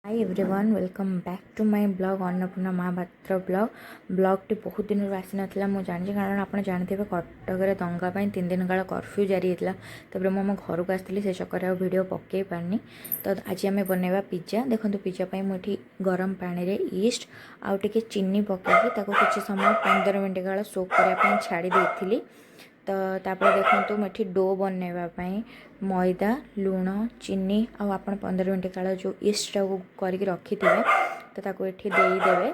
Hi everyone welcome back to my blog Annapurna Mahapatra ब्लॉगटी बहुत दिन आसी नाला मुझे जानी कारण आप जानते हैं कटक दंगा 3 दिन काल कर्फ्यू जारी होता तब मुझे घर को आसती से चक्कर वीडियो पकई पारनी तो आज आम बनवा पिज्जा देखो पिज्जा मुझे गरम पानी रे ईस्ट आउ टे चीनी पकईकि किसी समय 15 मिनट काल सोक करने छाड़ी देती तो तापर देखो मुझे डो बनवाई मैदा लुण चीनी आप 15 मिनट काल जो ईस्टा को करके रखिथे तो ताको एठी देदेवे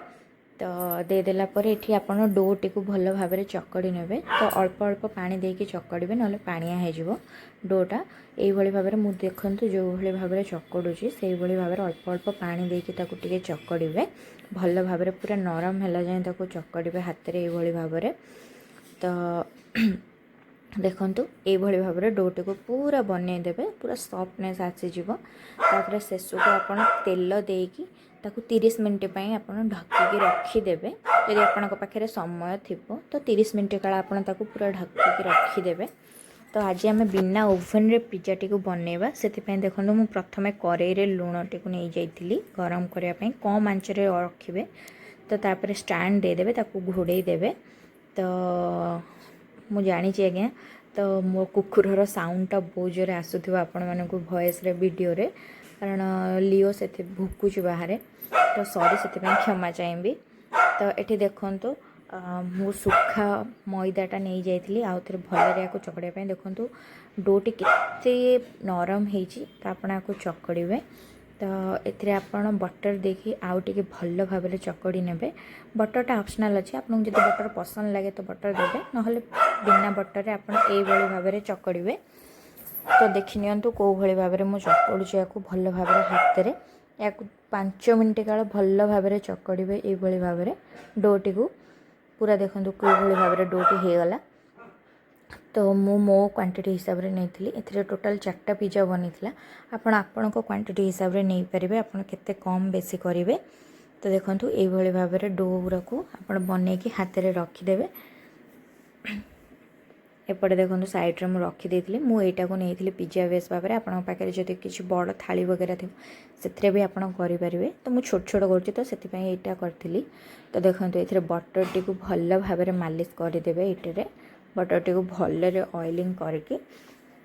तो देदेला पर एठी आपण डो टी को भल भाव में चकड़ी नेबे तो अल्प अल्प पानी देके चकड़े ना पानिया हो डोटा यही भाव में मुझे देखते जो भाव में चकड़ुची से भाव में अल्प अल्प पानी देके ताको टिके चकड़े भल भाव में पूरा नरम है जाए ताको चकड़े हाथ में यही भाव में तो देखंतु यही भाव में डोटी को पूरा बनईदेवे पूरा सफ्टनेस आसीଯିव तापर शेष को आपण तेल देकी ताकू 30 मिनट आप ढकिकी रखीदेवे यदि आपण पाखे समय थी तो 30 मिनट काल आपण ताकू पूरा ढकिकी रखीदेवे तो आज आम बिना ओभन रे पिज्जा टी को बनवा से देखो मुझे प्रथम कड़े लुण टी को नहीं जाइली गरम करने कम आंच रखिए तो तापर स्टैंड देदेवे ताकू घोड़े देवे तो मु जानी आज्ञा तो मो कुकुर साउंडटा बहुत जोर आसूथिबा आपण मानकु वॉइस रे वीडियो रे कारण लिओ से भुकुच बाहर तो सॉरी से क्षमा चाहिए तो ये देखंतु मु सुखा मैदाटा नहीं जाइली आउ थे भल चकड़िया देखंतु डोटी केते नरम होती तो आपण चकड़े तो ये आपन बटर देखी आउ टे भल भाव में चकड़ी ने बटरटा ऑप्शनल अच्छे आपको जब बटर पसंद लगे तो बटर देवे ना बिना बटर आप भाव में चकड़े तो देखी नियंतु कौ भाई भाव में मुझे चकड़ुची या भल भाव में हाथ में या 5 मिनट काल भल भाव में चकड़े ये भाव में डोटी को पूरा देखो कौ भाव में डोटी होगला तो मो क्वांटिटी हिसाब से नहीं थी टोटाल 4टा पिज्जा बनी आपण क्वांटिटी हिसाब से नहीं पारे आप कम बेसी करेंगे तो देखो ये भाव में डो गुरा को आप बन के हाथ में रखीदे एपटे देखो साइड्रे मुझे रखीदी मुझा को नहीं पिज्जा बेस भाव में आपके पाखे जब किसी बड़ थाली वगैरह थी से भी आप करेंगे तो मुझे छोट छोट करुँच तो से यहाँ करी तो देखो ये बटर टी को भल भाव में मालिश करदे ये बटर टी को भल ऑयलिंग करके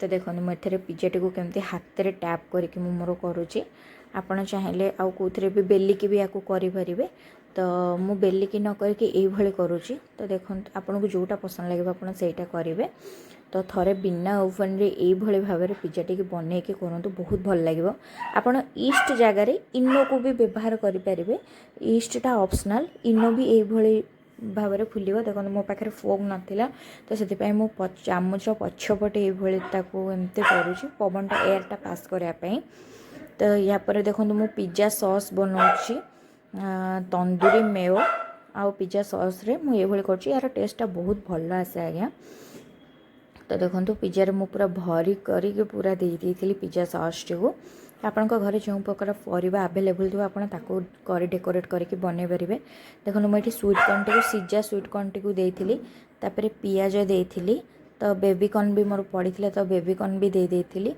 तो देखो मुझे पिज्जा टी को केमती हाथ में टैप करके मोर करुँची आपड़ चाहिए आउ कौन भी बेलिकी भी या करें तो मु बेलिकी न करके ये करुँची तो देखो आपन को जोटा पसंद लगे आप सहीटा करेंगे तो थोड़े बिना ओवन रे ये भाव में पिज्जा टी बन के करूँ बहुत भल लगे आपड़ ईस्ट जगार इनो को भी व्यवहार करें ईस्टा ऑप्शनल इनो भी ये भाव में फुल देखो मो पाखे फोक नाला तो से चामच पछपटे एमती करुँच पवनटा एयरटा पास करने तो या पर देखो मु पिज्जा सॉस बनाऊँगी तंदूरी मेयो आउ पिज्जा सॉस रे मु ये कर यार टेस्टा बहुत भल आसे आज्ञा तो देखो पिज्जा रे मु पूरा भरी करके पूरा दे देती पिज्जा सॉस टी को आपण घर जो प्रकार परिबा अवेलेबल थो आप डेकोरेट करके बन पारे देखो मुझे स्वीट कॉर्न टी को सीजा स्वीट कॉर्न टी को देती तापर पियाज देती तो बेबी कॉर्न भी मोर पड़ी तो बेबी कॉर्न भी देती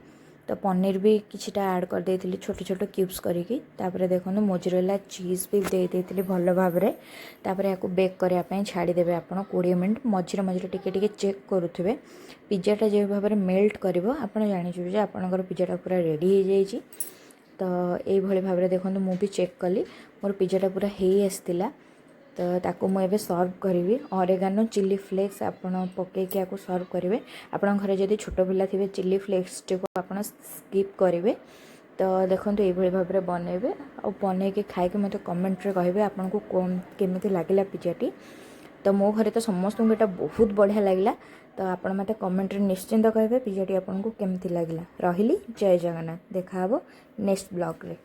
तो पनीर भी किछिटा ऐड कर देती छोटे छोटे क्यूब्स करके तापर देखो मोजरेला चीज़ भी दे देती भल भाव में तापर या बेक करने छाड़ीदेवे आप 20 मिनट मझे मझे टिके चेक करुवे पिज्जाटा जो भाव में मेल्ट कर जानीजे आपंकर पिज्जाटा पूरा रेडी हो जाए तो ये भाव में देखो मुझे चेक कली मोर पिज्जाटा पूरा हो आसाला तो ताको मुझे सर्व करी ऑरेगानो चिली फ्लेक्स आपड़ पकईकि या सर्व करेंगे आपण घर जब छोट पिला थे चिली फ्लेक्स टी को आप स्कीप करेंगे तो देखो ये भाव में बनइबे और बन के खाई मत कमेंट रे कहे आपन को कौन केमी लगे पिज्जाटी तो मो घरे तो समस्त को बहुत बढ़िया लगे तो आप मत कमेंट रे निश्चिंत कहे पिज्जाटी आपन को केमती लगे रही जय जगन्नाथ देखा नेक्स्ट ब्लॉग रे।